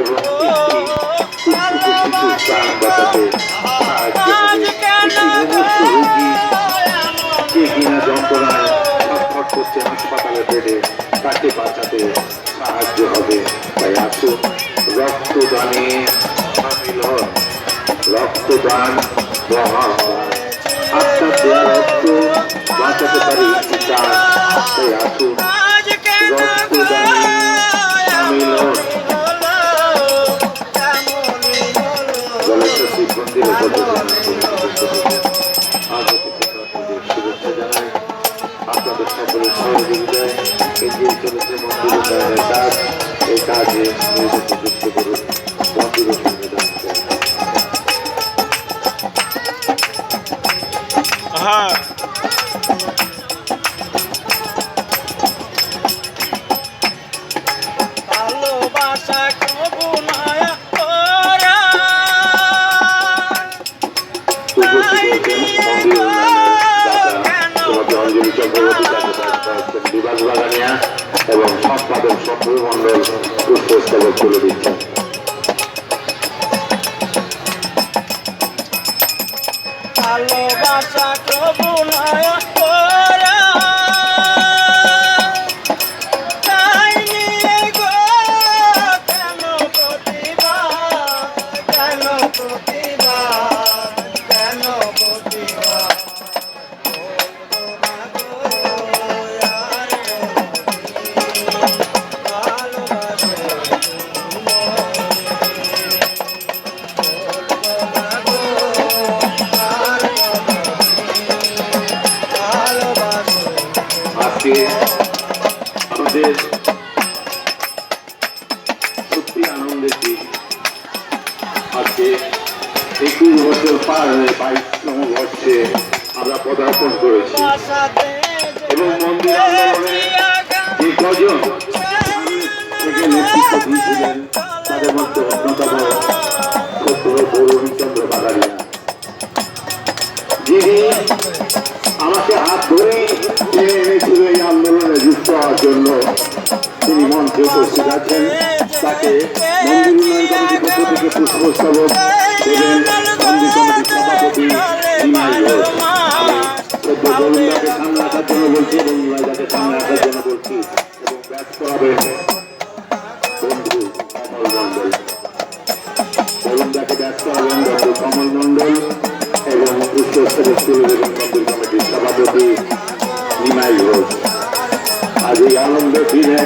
এবং একটি শিশু প্রাণ বাঁচাতে সাহায্য হবে। একটি মুমূর্ষ রোগী যে কিনা যন্ত্রণায় ছটফট করছে হাসপাতালের বেডে, তাকে বাঁচাতে সাহায্য হবে। তাই আসুন রক্তদানে সামিল হন। রক্তদান মহান। আপনার দেওয়া রক্ত বাঁচাতে পারে একটি প্রাণ। তাই আসুন রক্তদানে সামিল হন। জলেশ্বর শিব মন্দিরের শুভেচ্ছা জানাই। আপনাদের সকলের সহযোগিতায় এগিয়ে চলেছে মন্দির উন্নয়নের কাজ। এই কাজে নিজেকে যুক্ত করুন। মন্দিরের সঙ্গে অঞ্জলি চক্রবর্তী বিভাগ বাগানিয়া এবং সম্পাদক শম্ভু মন্ডল পুষ্পস্তবক তুলে দিচ্ছেন। ভালোবাসা প্রভু আমাদের সত্যি আনন্দের দিন। আজকে 21 বছর পার হয়ে 22তম বর্ষে আমরা পদার্পণ করেছি এবং মন্দির আন্দোলনে যে কজন থেকে নেতৃত্ব দিয়েছিলেন তাদের মধ্যে অন্যতম বরুণচন্দ্র বাগানিয়া, যিনি আমাকে হাত ধরে টেনে এনেছিল এই আন্দোলনে যুক্ত হওয়ার জন্য। তিনি মঞ্চে উপস্থিত আছেন। তাকে মন্দির উন্নয়ন কমিটির পক্ষ থেকে পুষ্পস্তবক দেবেন মন্দির কমিটির সভাপতি নিমাই ঘোষ। আমি বরুণদাকে সামনে রাখার জন্য বলছি এবং নিমাইদাকে সামনে রাখার জন্য বলছি এবং ব্যাস করাবেন বন্ধু কমল মণ্ডল। বরুণদাকে ব্যাস করাবেন বন্ধু কমল মণ্ডল এবং পুষ্পস্তবক তুলে দেবেন মন্দির কমিটির সভাপতি নিমাই ঘোষ। আজ এই আনন্দের দিনে